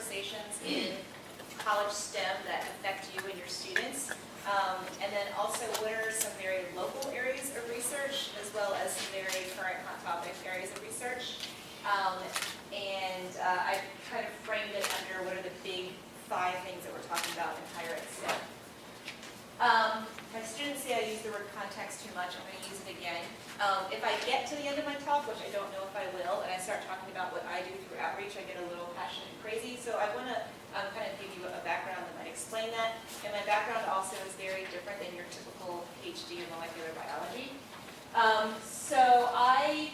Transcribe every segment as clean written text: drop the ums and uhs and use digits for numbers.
conversations in college STEM that affect you and your students? And then also, what are some very local areas of research, as well as some very current hot topic areas of research? I kind of framed it under what are the big 5 things that we're talking about in higher ed STEM. My students say I use the word context too much. I'm going to use it again. If I get to the end of my talk, which I don't know if I will, and I start talking about what I do through outreach, I get a little passionate and crazy. So I want to kind of give you a background that might explain that. And my background also is very different than your typical PhD in molecular biology. So I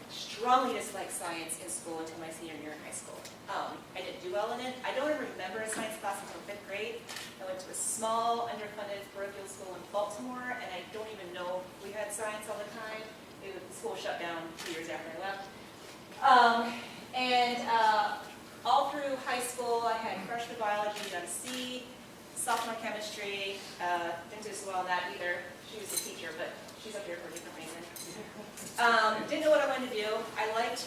strongly disliked science in school until my senior year in high school. I didn't do well in it. I don't even remember a science class until 5th grade. I went to a small, underfunded parochial school in Baltimore, and I don't even know if we had science all the time. The school shut down 2 years after I left. All through high school, I had freshman biology, got a C, sophomore chemistry, didn't do so well in that either. She was a teacher, but she's up here for a different reason. Didn't know what I wanted to do. I liked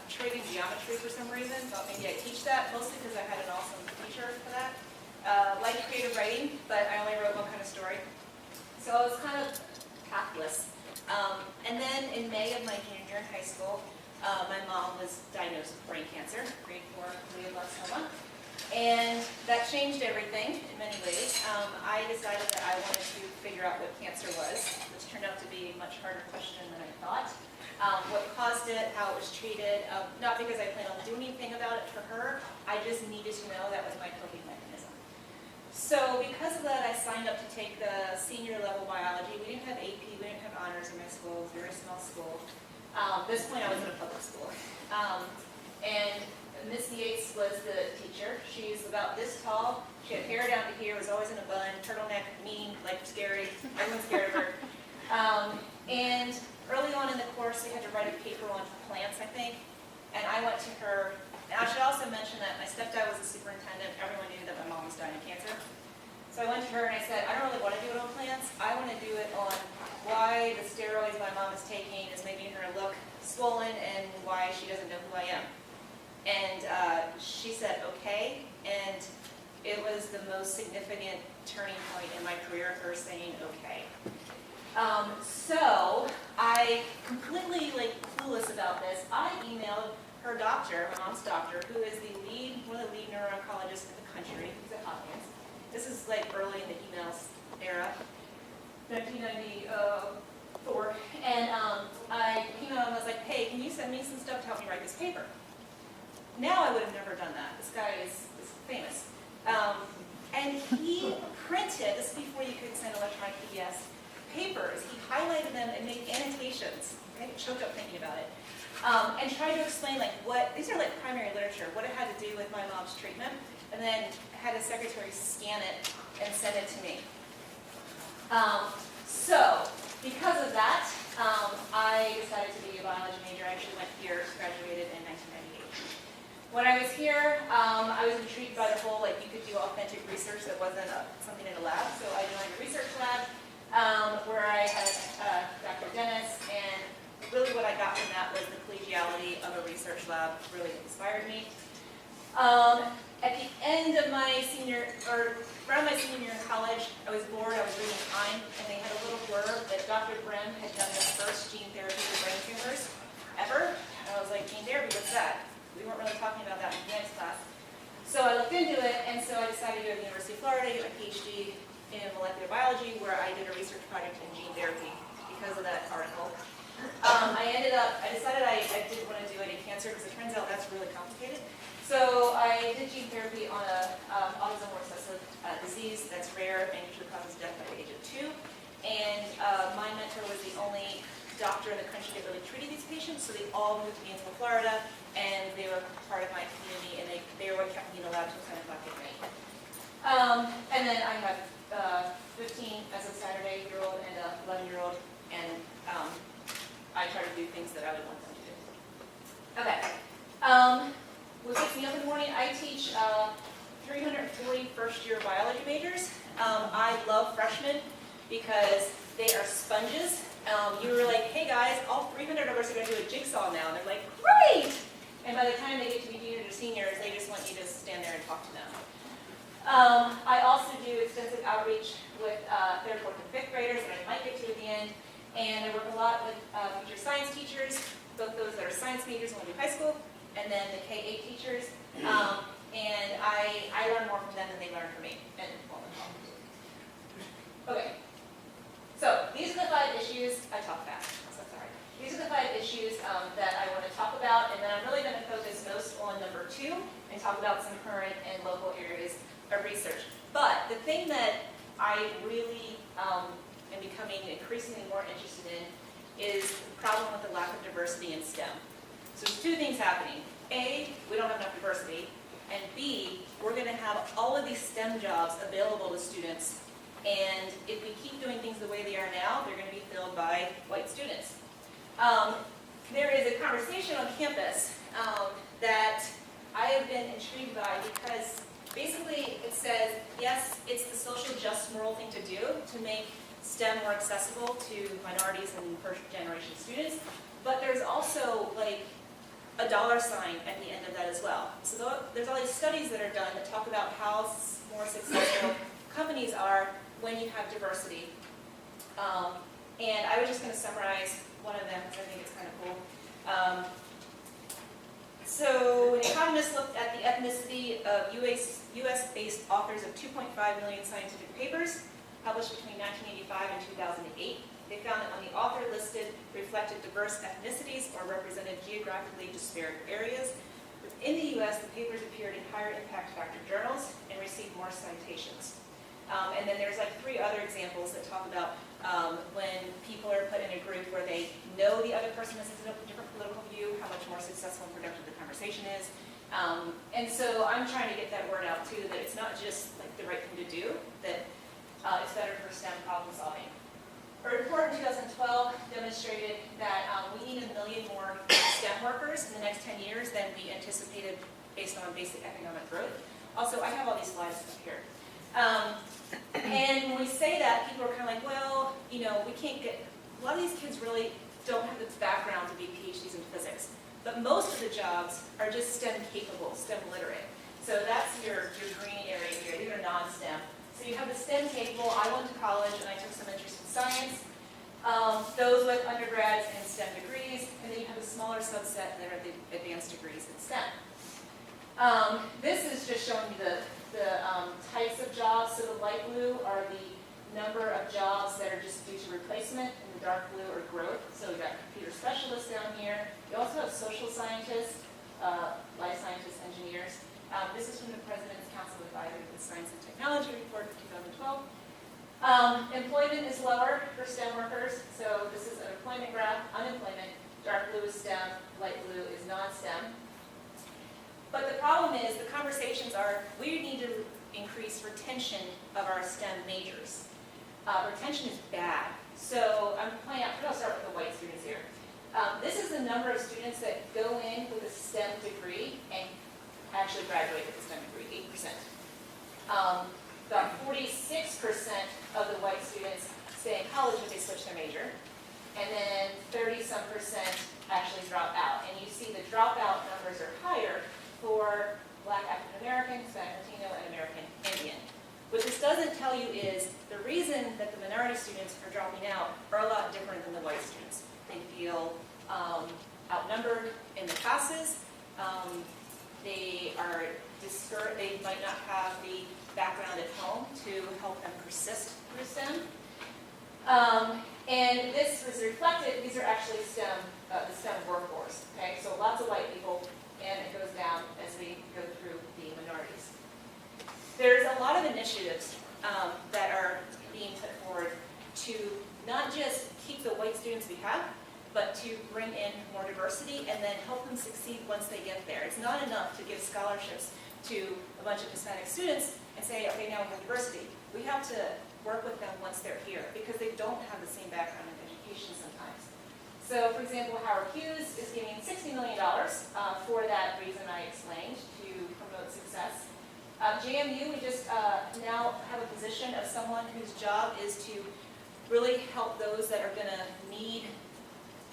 trading geometry for some reason. Thought maybe I'd teach that, mostly because I had an awesome teacher for that. Liked creative writing, but I only wrote one kind of story. So I was kind of pathless. And then in May of my junior year in high school, my mom was diagnosed with brain cancer, grade 4 glioblastoma. And that changed everything in many ways. I decided that I wanted to figure out what cancer was, which turned out to be a much harder question than I thought. What caused it, how it was treated, not because I planned on doing anything about it for her, I just needed to know. That was my coping mechanism. So because of that, I signed up to take the senior level biology. We didn't have AP, we didn't have honors in my school. It was a very small school. At this point, I was in a public school. And Miss Yates was the teacher. She's about this tall. She had hair down to here, was always in a bun, turtleneck, mean, like scary. Everyone's scared of her. And early on in the course, we had to write a paper on plants, I think. And I went to her. And I should also mention that my stepdad was a superintendent. Everyone knew that my mom was dying of cancer. So I went to her and I said, I don't really want to do it on plants. I want to do it on why the steroids my mom is taking is making her look swollen and why she doesn't know who I am. And she said, okay. And it was the most significant turning point in my career, her saying, okay. So I completely clueless about this. I emailed her doctor, my mom's doctor, who is one of the lead neuro-oncologists in the country. He's at Hopkins. This is early in the emails era, 1994. And I emailed him and was like, hey, can you send me some stuff to help me write this paper? Now I would have never done that. This guy is famous. And he printed, this is before you could send electronic PDFs, papers. He highlighted them and made annotations. I choked up thinking about it. And tried to explain these are primary literature, what it had to do with my mom's treatment, and then had his secretary scan it and send it to me. So because of that, I decided to be a biology major. I actually went here, graduated in 1998. When I was here, I was intrigued by the whole, you could do authentic research that wasn't something in a lab. So I joined a research lab where I had Dr. Dennis, and really what I got from that was the collegiality of a research lab really inspired me. At the end of my around my senior year in college, I was bored, I was reading Time, and they had a little blurb that Dr. Brem had done the first gene therapy for brain tumors ever. And I was like, gene therapy, what's that? We weren't really talking about that in Genomics class. So I looked into it, and so I decided to go to the University of Florida, get my PhD in molecular biology, where I did a research project in gene therapy because of that article. I decided I didn't want to do it in cancer because it turns out that's really complicated. So I did gene therapy on autosomal recessive disease that's rare and usually causes death by the age of 2. And my mentor was the only doctor in the country that really treated these patients, so they all moved to Gainesville, Florida, and they were part of my community, and they were what kept me in the lab till 10 o'clock at night. And then I have 15 as a Saturday-year-old and a 11-year-old, and I try to do things that I would want them to do. Okay. What wakes me up in the morning? I teach 340 first-year biology majors. I love freshmen because they are sponges. You were like, hey guys, all 300 of us are going to do a jigsaw now. And they're like, great! And by the time they get to be juniors or seniors, they just want you to stand there and talk to them. I also do extensive outreach with 3rd, 4th, and 5th graders that I might get to at the end. And I work a lot with future science teachers, both those that are science majors when we do high school, and then the K-8 teachers. And I learn more from them than they learn from me. And okay. So these are the 5 issues. I talk fast, so sorry. These are the 5 issues that I want to talk about, and then I'm really going to focus most on number 2 and talk about some current and local areas of research. But the thing that I really am becoming increasingly more interested in is the problem with the lack of diversity in STEM. So there's 2 things happening. A, we don't have enough diversity, and B, we're going to have all of these STEM jobs available to students. And if we keep doing things the way they are now, they're going to be filled by white students. There is a conversation on campus that I have been intrigued by because basically it says, yes, it's the social just moral thing to do to make STEM more accessible to minorities and first-generation students, but there's also like a $ sign at the end of that as well. So there's all these studies that are done that talk about how more successful companies are when you have diversity. And I was just going to summarize one of them because I think it's kind of cool. So an economist looked at the ethnicity of US-based authors of 2.5 million scientific papers published between 1985 and 2008. They found that when the author listed reflected diverse ethnicities or represented geographically disparate areas, within the US, the papers appeared in higher impact factor journals and received more citations. And then there's like 3 other examples that talk about when people are put in a group where they know the other person has a different political view, how much more successful and productive the conversation is. And so I'm trying to get that word out too, that it's not just like the right thing to do, that it's better for STEM problem solving. A report in 2012 demonstrated that we need 1 million more STEM workers in the next 10 years than we anticipated based on basic economic growth. Also, I have all these slides up here. And when we say that, people are kind of like, well, you know, we can't get, a lot of these kids really don't have the background to be PhDs in physics. But most of the jobs are just STEM capable, STEM literate. So that's your green area here. These are non-STEM. So you have the STEM capable. I went to college and I took some interest in science. Those with undergrads and STEM degrees. And then you have a smaller subset that are the advanced degrees in STEM. This is just showing you the types of jobs. So the light blue are the number of jobs that are just due to replacement, and the dark blue are growth. So we've got computer specialists down here. You also have social scientists, life scientists, engineers. This is from the President's Council of Advisors in Science and Technology report for 2012. Employment is lower for STEM workers. So this is an employment graph. Unemployment, dark blue is STEM, light blue is non-STEM. But the problem is, the conversations are, we need to increase retention of our STEM majors. Retention is bad. So I'm pointing out, I'll start with the white students here. This is the number of students that go in with a STEM degree and actually graduate with a STEM degree, 8%. About 46% of the white students stay in college if they switch their major. And then 30-some% actually drop out. And you see the dropout numbers are higher for Black African American, Hispanic Latino, and American Indian. What this doesn't tell you is the reason that the minority students are dropping out are a lot different than the white students. They feel outnumbered in the classes. They are discouraged. They might not have the background at home to help them persist through STEM. And this was reflected. These are actually STEM, the STEM workforce. Okay, so lots of white people. And it goes down as we go through the minorities. There's a lot of initiatives that are being put forward to not just keep the white students we have, but to bring in more diversity and then help them succeed once they get there. It's not enough to give scholarships to a bunch of Hispanic students and say, okay, now we have diversity. We have to work with them once they're here because they don't have the same background in education sometimes. So, for example, Howard Hughes is giving $60 million for that reason I explained to promote success. JMU, we just now have a position of someone whose job is to really help those that are going to need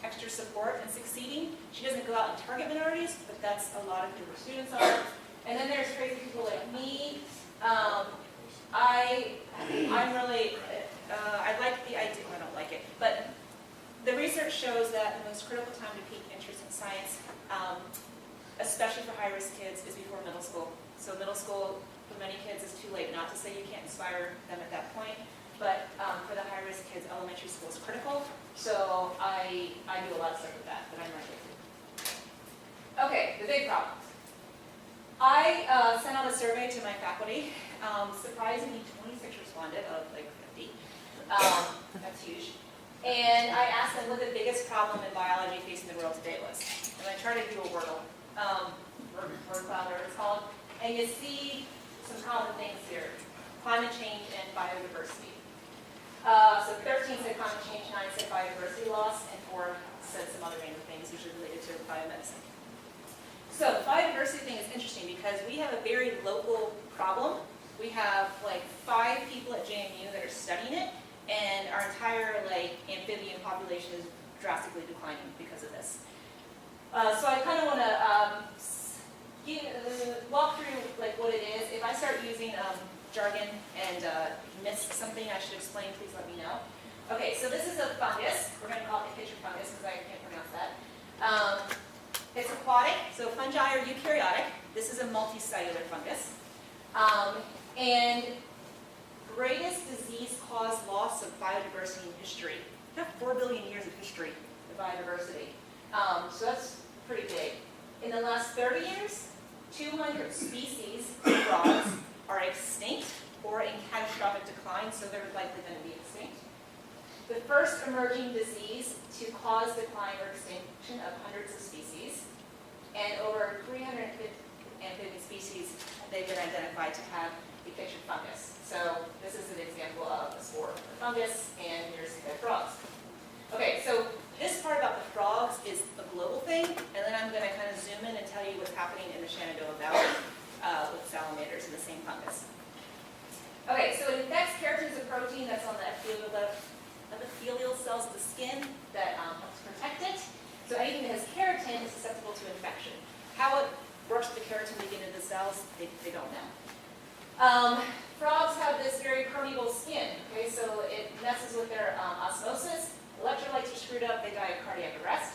extra support and succeeding. She doesn't go out and target minorities, but that's a lot of who her students are. And then there's crazy people like me. I'm really, I like the idea, I don't like it, but the research shows that the most critical time to pique interest in science, especially for high-risk kids, is before middle school. So middle school, for many kids, is too late. Not to say you can't inspire them at that point, but for the high-risk kids, elementary school is critical. So I do a lot of stuff with that, but I'm not here. Okay, the big problems. I sent out a survey to my faculty. Surprisingly, 26 responded out of like 50. That's huge. And I asked them what the biggest problem in biology facing the world today was. And I tried to do a Wordle, word cloud, whatever it's called. And you see some common things here: climate change and biodiversity. So 13 said climate change, 9 said biodiversity loss, and 4 said some other random things usually related to biomedicine. So the biodiversity thing is interesting because we have a very local problem. We have like 5 people at JMU that are studying it, and our entire amphibian population is drastically declining because of this. So I kind of want to walk through what it is. If I start using jargon and miss something I should explain, please let me know. Okay, so this is a fungus. We're going to call it a pitcher fungus because I can't pronounce that. It's aquatic, so fungi are eukaryotic. This is a multicellular fungus. And greatest disease-caused loss of biodiversity in history. We have 4 billion years of history of biodiversity. So that's pretty big. In the last 30 years, 200 species of frogs are extinct or in catastrophic decline, so they're likely going to be extinct. The first emerging disease to cause decline or extinction of hundreds of species, and over 350 amphibian species, they've been identified to have a pitcher fungus. So this is an example of a spore of the fungus, and here's the frogs. Okay, so this part about the frogs is a global thing, and then I'm going to kind of zoom in and tell you what's happening in the Shenandoah Valley with salamanders and the same fungus. Okay, so it infects keratin is a protein that's on the epithelial cells of the skin that helps protect it. So anything that has keratin is susceptible to infection. How it works with the keratin to get into the cells, they don't know. Frogs have this very permeable skin, okay, so it messes with their osmosis. Electrolytes are screwed up, they die of cardiac arrest.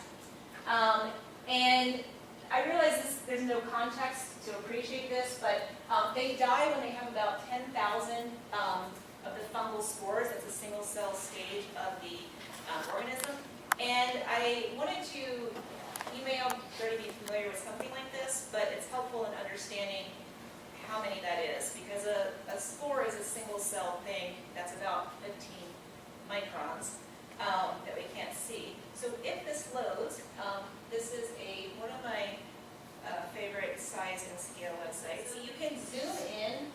And I realize there's no context to appreciate this, but they die when they have about 10,000 of the fungal spores. That's a single cell stage of the organism. And I wanted to, you may already be familiar with something like this, but it's helpful in understanding how many that is, because a spore is a single cell thing that's about 15 microns that we can't see. So if this loads, this is one of my favorite size and scale websites. So you can zoom in.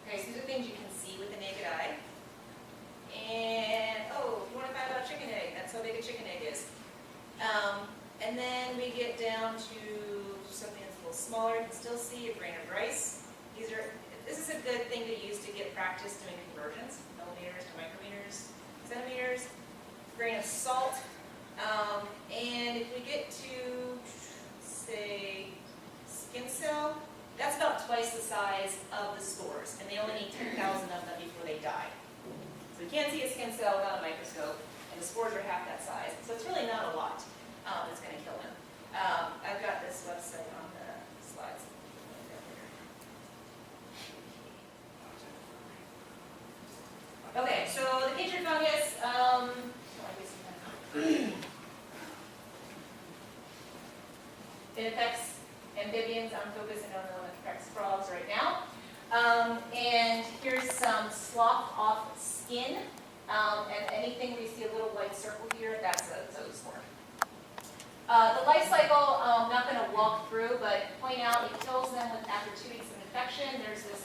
Okay, so these are things you can see with the naked eye. And, oh, you want to find out chicken egg. That's how big a chicken egg is. And then we get down to something that's a little smaller. You can still see a grain of rice. This is a good thing to use to get practice doing conversions, millimeters to micrometers, centimeters. Grain of salt. And if we get to, say, skin cell, that's about twice the size of the spores, and they only need 10,000 of them before they die. So you can't see a skin cell without a microscope, and the spores are half that size. So it's really not a lot that's going to kill them. I've got this website on the slides. Okay, so the pitcher fungus, it affects amphibians. I'm focusing on the one that affects frogs right now. And here's some sloughed off skin. And anything where you see a little white circle here, that's a zoospore. The life cycle, I'm not going to walk through, but point out it kills them after 2 weeks of infection. There's this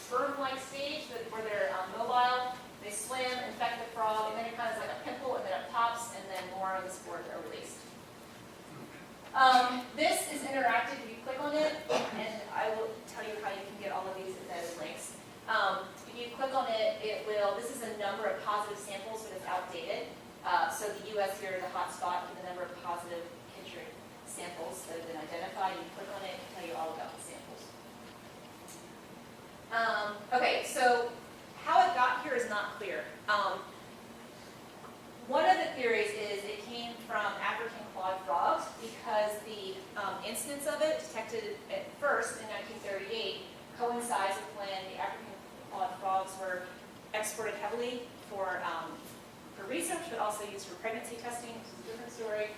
sperm-like stage where they're mobile. They swim, infect the frog, and then it kind of is like a pimple, and then it pops, and then more of the spores are released. This is interactive. If you click on it, and I will tell you how you can get all of these embedded links. If you click on it, this is a number of positive samples, but it's outdated. So the US here, the hot spot not clear. One of the theories is it came from African clawed frogs because the incidence of it, detected at first in 1938, coincides with when the African clawed frogs were exported heavily for research, but also used for pregnancy testing, which is a different story.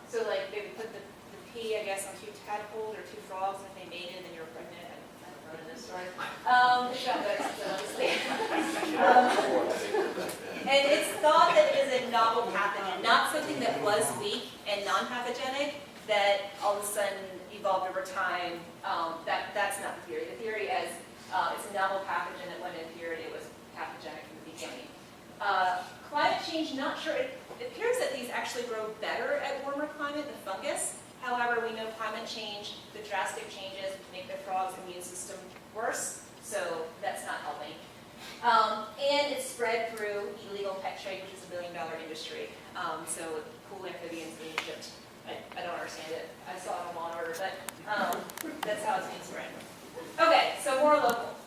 So like they would put the pea, I guess, on two tadpoles or two frogs, and if they mated, then you were pregnant. I don't know this story. It's not better, obviously. And it's thought that it is a novel pathogen, not something that was weak and non-pathogenic that all of a sudden evolved over time. That's not the theory. The theory is it's a novel pathogen that when in theory it was pathogenic from the beginning. Climate change, not sure. It appears that these actually grow better at warmer climate, the fungus. However, we know climate change, the drastic changes make the frog's immune system worse, so that's not helping. And it's spread through illegal pet trade, which is $1 billion industry. So cool amphibians being shipped. I don't understand it. I saw it on Law and Order, but that's how it's being spread. Okay, so more local.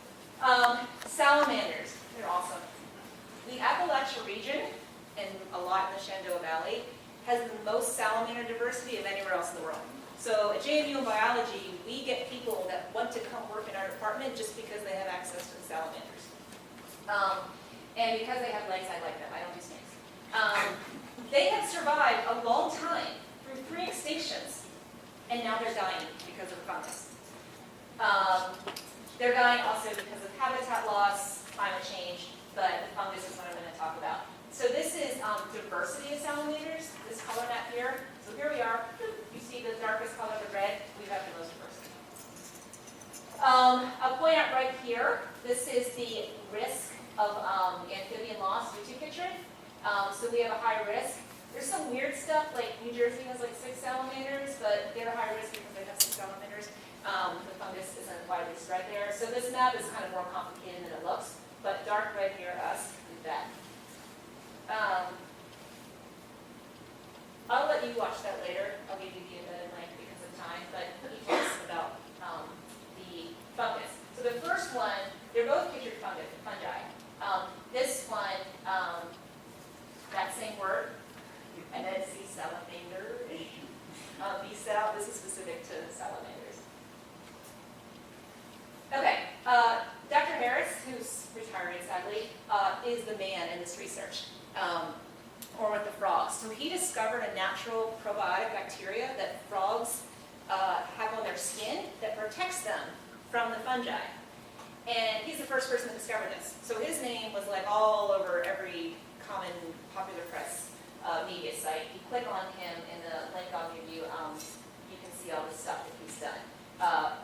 Salamanders, they're awesome. The Appalachia region, and a lot in the Shenandoah Valley, has the most salamander diversity of anywhere else in the world. So at JMU in biology, we get people that want to come work in our department just because they have access to the salamanders. And because they have legs, I like them. I don't do snakes. They have survived a long time through 3 extinctions, and now they're dying because of fungus. They're dying also because of habitat loss, climate change, but the fungus is what I'm going to talk about. So this is diversity of salamanders, this color map here. So here we are. You see the darkest color, the red. We have the most diversity. I'll point out right here, this is the risk of amphibian loss due to chytrid. So we have a high risk. There's some weird stuff, like New Jersey has like 6 salamanders, but they're high risk because they have 6 salamanders. The fungus isn't widely spread there. So this map is kind of more complicated than it looks, but dark red here, us, is bad. I'll let you watch that later. I'll give you the embedded link because of time, but he talks about the fungus. So the first one, they're both chytrid fungi. This one, that same word, and then see salamander. This is specific to salamanders. Okay, Dr. Marris, who's retiring sadly, is the man in this research. Or with the frogs. So he discovered a natural probiotic bacteria that frogs have on their skin that protects them from the fungi. And he's the first person to discover this. So his name was like all over every common popular press media site. You click on him in the link I'll give you, you can see all the stuff that he's done.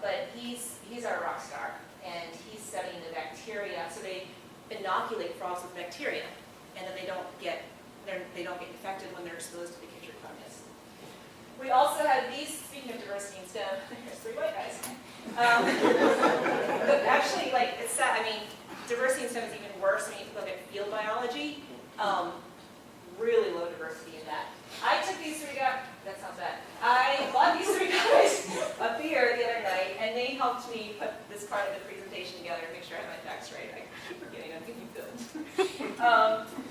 But he's our rock star, and he's studying the bacteria. So they inoculate frogs with bacteria, and then they don't get infected when they're exposed to the chytrid fungus. We also have these, speaking of diversity in STEM, there's 3 white guys. But actually, like, it's sad. I mean, diversity in STEM is even worse. I mean, if you look at field biology, really low diversity in that. I took these 3 guys, that sounds bad. I bought these 3 guys up here the other night, and they helped me put this part of the presentation together and make sure I have my facts right. I keep forgetting I'm thinking good.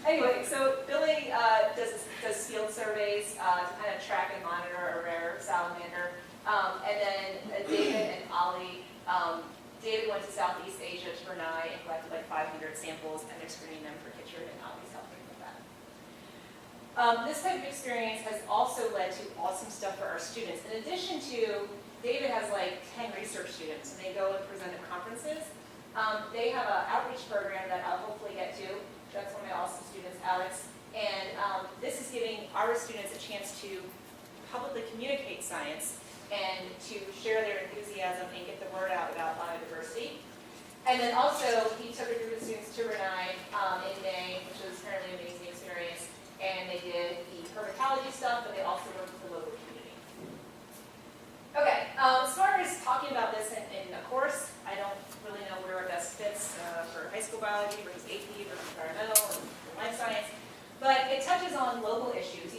Anyway, so Billy does field surveys to kind of track and monitor a rare salamander. And then David and Ollie, David went to Southeast Asia to Brunei and collected like 500 samples, and they're screening them for chytrid, and Ollie's helping with that. This type of experience has also led to awesome stuff for our students. In addition to, David has like 10 research students, and they go and present at conferences. They have an outreach program that I'll hopefully get to. That's one of my awesome students, Alex. And this is giving our students a chance to publicly communicate science and to share their enthusiasm and get the word out about biodiversity. And then also, he took a group of students to Brunei in May, which was apparently an amazing experience. And they did the herpetology stuff, but they also worked with the local community. Okay, as far as talking about this in a course, I don't really know where it best fits for high school biology versus AP versus environmental and life science, but it touches on local issues.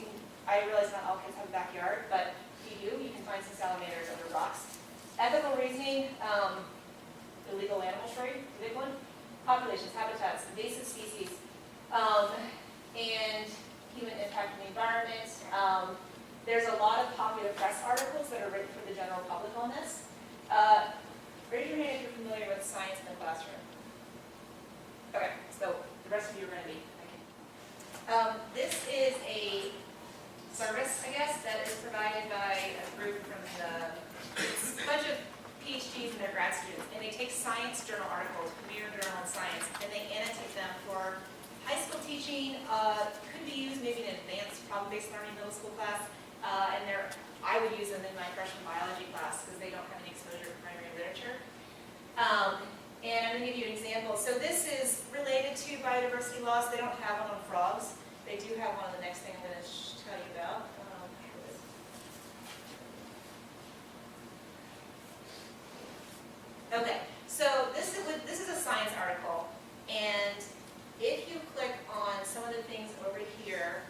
I realize not all kids have a backyard, but if you do, you can find some salamanders under rocks. Ethical reasoning, illegal animal trade, the big one. populations, habitats, invasive species, and human impact on the environment. There's a lot of popular press articles that are written for the general public on this. Raise your hand if you're familiar with science in the classroom. Okay, so the rest of you are going to be. This is a service, I guess, that is provided by a group from a bunch of PhDs and their grad students, and they take science journal articles, premier journal in science, and they annotate them for high school teaching. Could be used maybe in an advanced problem-based learning middle school class, and I would use them in my freshman biology class because they don't have any exposure to primary literature. And I'm going to give you an example. So this is related to biodiversity loss. They don't have one on frogs. They do have one on the next thing I'm going to tell you about. Okay, so this is a science article, and if you click on some of the things over here,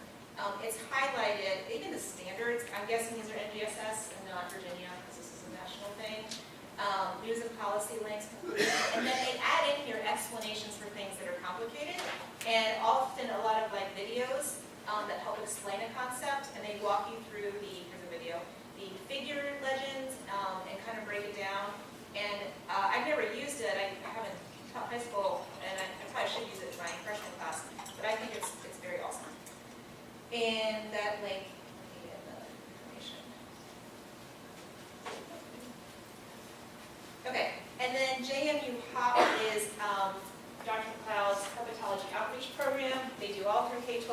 it's highlighted, even the standards. I'm guessing these are NGSS and not Virginia because this is a national thing. News and policy links, and then they add in here explanations for things that are complicated, and often a lot of like videos that help explain a concept, and they walk you through here's a video, the figure legends, and kind of break it down. And I've never used it. I haven't taught high school, and I probably should use it in my freshman class, but I think it's very awesome. And that link in the information. Okay, and then JMU HOP is Dr. McLeod's Pathology outreach program. They do all through K-12.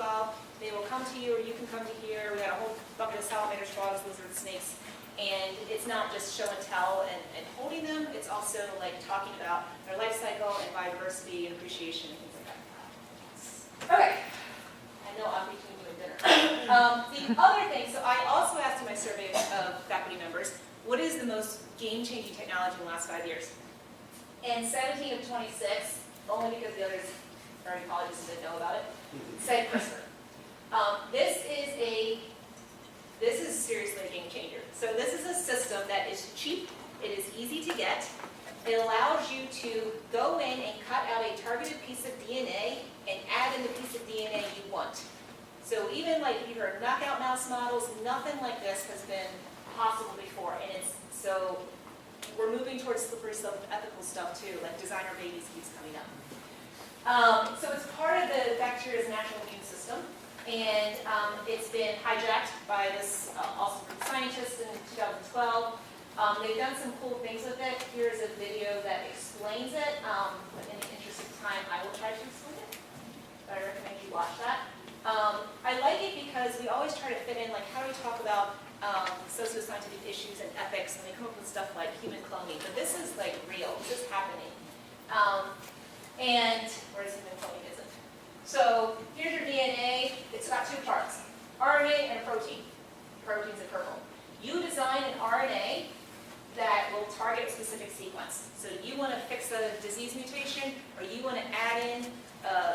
They will come to you, or you can come to here. We got a whole bucket of salamanders, frogs, lizards, snakes. And it's not just show and tell and holding them, it's also like talking about their life cycle and biodiversity and appreciation and things like that. Okay, I know I'm between you and dinner. The other thing, so I also asked in my survey of faculty members, what is the most game-changing technology in the last 5 years? And 17 of 26, only because the others are in colleges and didn't know about it, said CRISPR. This is seriously a game changer. So this is a system that is cheap, it is easy to get, it allows you to go in and cut out a targeted piece of DNA and add in the piece of DNA you want. So even like if you've heard knockout mouse models, nothing like this has been possible before. And so we're moving towards slippery slope ethical stuff too, like designer babies keeps coming up. So it's part of the bacteria's natural immune system. And it's been hijacked by this awesome group of scientists in 2012. They've done some cool things with it. Here's a video that explains it. But in the interest of time, I will try to explain it. But I recommend you watch that. I like it because we always try to fit in, like, how do we talk about socio-scientific issues and ethics, and we come up with stuff like human cloning. But this is, like, real. This is happening. And whereas human cloning isn't. So here's your DNA. It's got two parts, RNA and a protein. Protein's in purple. You design an RNA that will target a specific sequence. So you want to fix a disease mutation, or you want to add in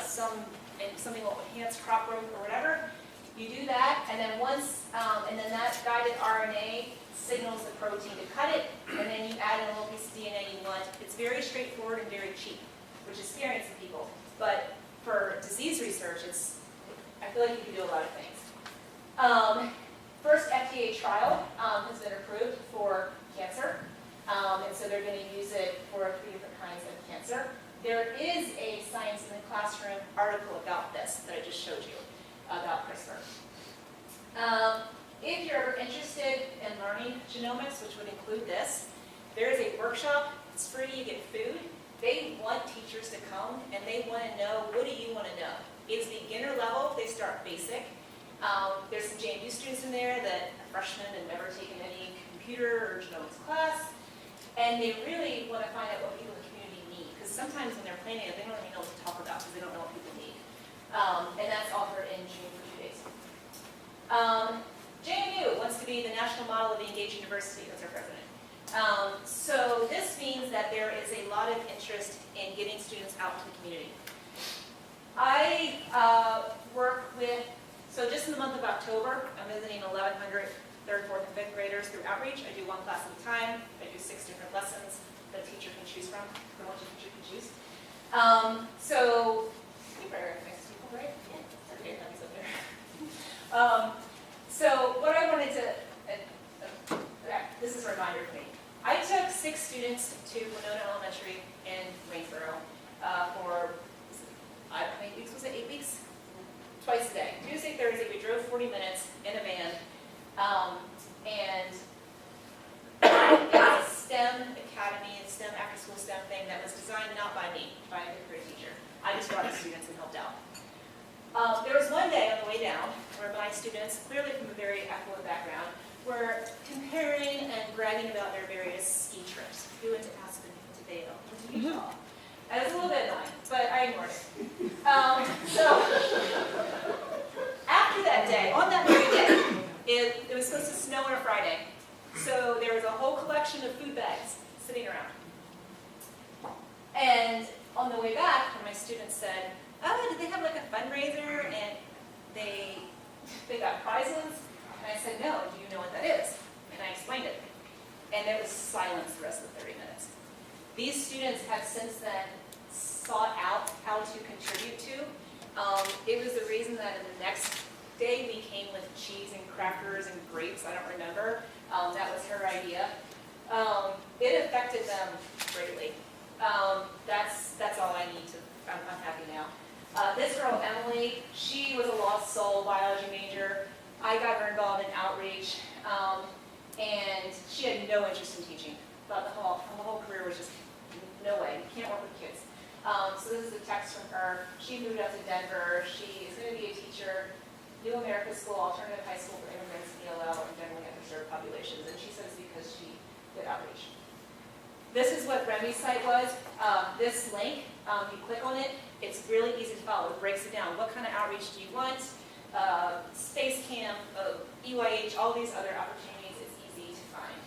something that will enhance crop growth or whatever. You do that, and then and then that guided RNA signals the protein to cut it, and then you add in a little piece of DNA you want. It's very straightforward and very cheap, which is scary to people. But for disease research, I feel like you can do a lot of things. First FDA trial has been approved for cancer, and so they're going to use it for 3 different kinds of cancer. There is a Science in the Classroom article about this that I just showed you, about CRISPR. If you're ever interested in learning genomics, which would include this, there is a workshop. It's free, you get food. They want teachers to come, and they want to know, what do you want to know? It's beginner level. They start basic. There's some JMU students in there that are freshmen and never taken any computer or genomics class, and they really want to find out what people in the community need, because sometimes when they're planning it, they don't even know what to talk about because they don't know what people need. And that's offered in June for 2 days. JMU wants to be the national model of the engaged university. That's our president. So this means that there is a lot of interest in getting students out to the community. I work with, so just in the month of October, I'm visiting 1,100 3rd, 4th, and 5th graders through outreach. I do 1 class at a time. I do 6 different lessons that a teacher can choose from what a teacher can choose. So, you better next people, right? Yeah. Okay, Abby's up there. So what I wanted to, this is a reminder for me. I took 6 students to Winona Elementary in Waynesboro for, I don't know, how many weeks was it? 8 weeks? Twice a day. Tuesday, Thursday, we drove 40 minutes in a van. And it was a STEM academy, a STEM after-school STEM thing that was designed not by me, by a fifth grade teacher. I just brought the students and helped out. There was one day on the way down where my students, clearly from a very affluent background, were comparing and bragging about their various ski trips. We went to Aspen, we went to Vail, we went to Utah. And it was a little bit annoying, but I ignored it. So after that day, on that very day, it was supposed to snow on a Friday. So there was a whole collection of food bags sitting around. And on the way back, when my students said, oh, did they have like a fundraiser and they got prizes? And I said, no, do you know what that is? And I explained it. And there was silence the rest of the 30 minutes. These students have since then sought out how to contribute to. It was the reason that in the next day we came with cheese and crackers and grapes, I don't remember. That was her idea. It affected them greatly. That's all I need to, I'm happy now. This girl, Emily, she was a lost soul biology major. I got her involved in outreach, and she had no interest in teaching. But the whole career was just, no way, you can't work with kids. So this is a text from her. She moved up to Denver. She is going to be a teacher, New America School, alternative high school for immigrants, ELL, and generally underserved populations. And she says because she did outreach. This is what Remy's site was. This link, you click on it, it's really easy to follow. It breaks it down. What kind of outreach do you want? Space Camp, EYH, all these other opportunities, it's easy to find.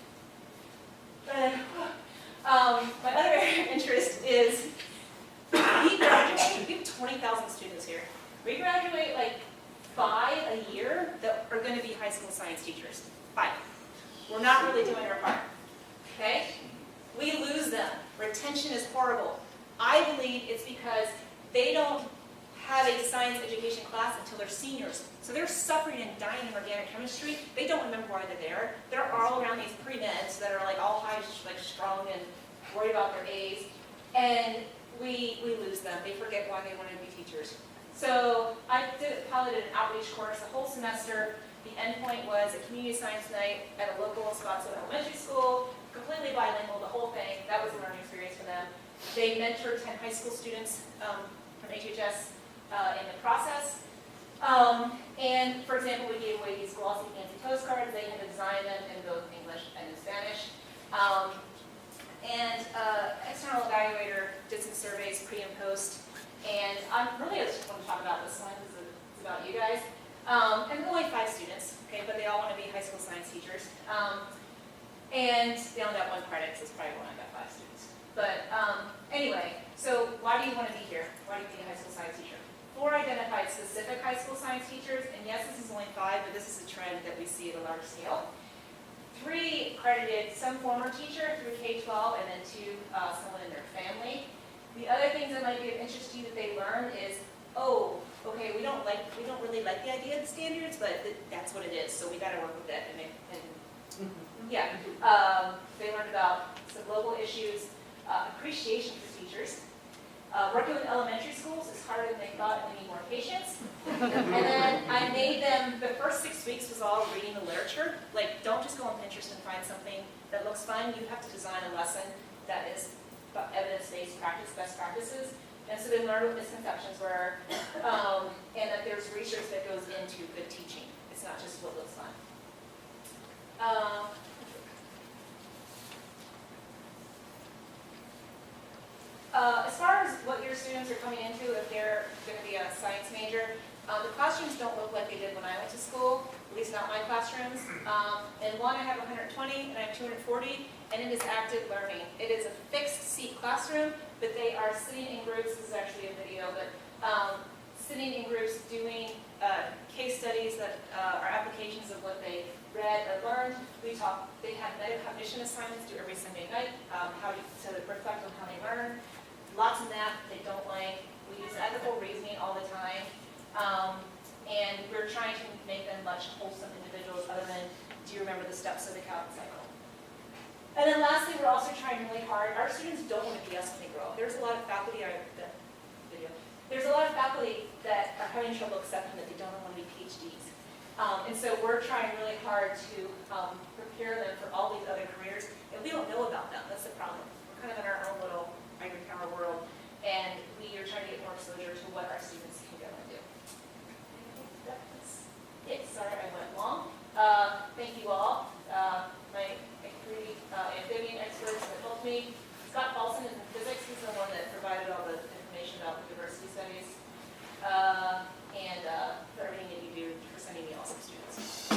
My other interest is we graduate, we have 20,000 students here. We graduate like 5 a year that are going to be high school science teachers. 5. We're not really doing our part. Okay? We lose them. Retention is horrible. I believe it's because they don't have a science education class until they're seniors. So they're suffering and dying in organic chemistry. They don't remember why they're there. They're all around these pre-meds that are like all high, like strung and worried about their A's. And we lose them. They forget why they want to be teachers. So I piloted an outreach course the whole semester. The end point was a community science night at a local Spotswood elementary school, completely bilingual, the whole thing. That was a learning experience for them. They mentored 10 high school students from HHS in the process. And for example, we gave away these glossy fancy postcards. They had to design them in both English and in Spanish. External evaluator did some surveys pre and post. And I just want to talk about this one because it's about you guys. And only 5 students, okay, but they all want to be high school science teachers. And they only got 1 credit, so it's probably why I got 5 students. But anyway, so why do you want to be here? Why do you be a high school science teacher? 4 identified specific high school science teachers, and yes, this is only 5, but this is a trend that we see at a large scale. 3 credited some former teacher through K-12, and then 2, someone in their family. The other things that might be of interest to you that they learned is, oh, okay, we don't really like the idea of the standards, but that's what it is, so we got to work with it. Yeah, they learned about some local issues, appreciation for teachers. Working with elementary schools is harder than they thought, and they need more patience. And then I made them, the first 6 weeks was all reading the literature. Like, don't just go on Pinterest and find something that looks fun. You have to design a lesson that is evidence-based practice, best practices. And so they learned what misconceptions were, and that there's research that goes into good teaching. It's not just what looks fun. As far as what your students are coming into, if they're going to be a science major, the classrooms don't look like they did when I went to school, at least not my classrooms. In one I have 120 and I have 240, and it is active learning. It is a fixed seat classroom, but they are sitting in groups. This is actually a video, but sitting in groups doing case studies that are applications of what they read or learned. They have metacognition assignments due every Sunday night, how to reflect on how they learn. Lots of math. They don't hard. Our students don't want to be us when they grow up. There's a lot of faculty, there's a lot of faculty that are having trouble accepting that they don't want to be PhDs. And so we're trying really hard to prepare them for all these other careers, and we don't know about them. That's the problem. We're kind of in our own little ivory tower world, and we are trying to get more exposure to what our students can go and do. That's it. Sorry I went long. Thank you all. My three amphibian experts that helped me. Scott Paulson is in physics. He's the one that provided all the information about the diversity studies. And for everything that you do for sending me awesome students.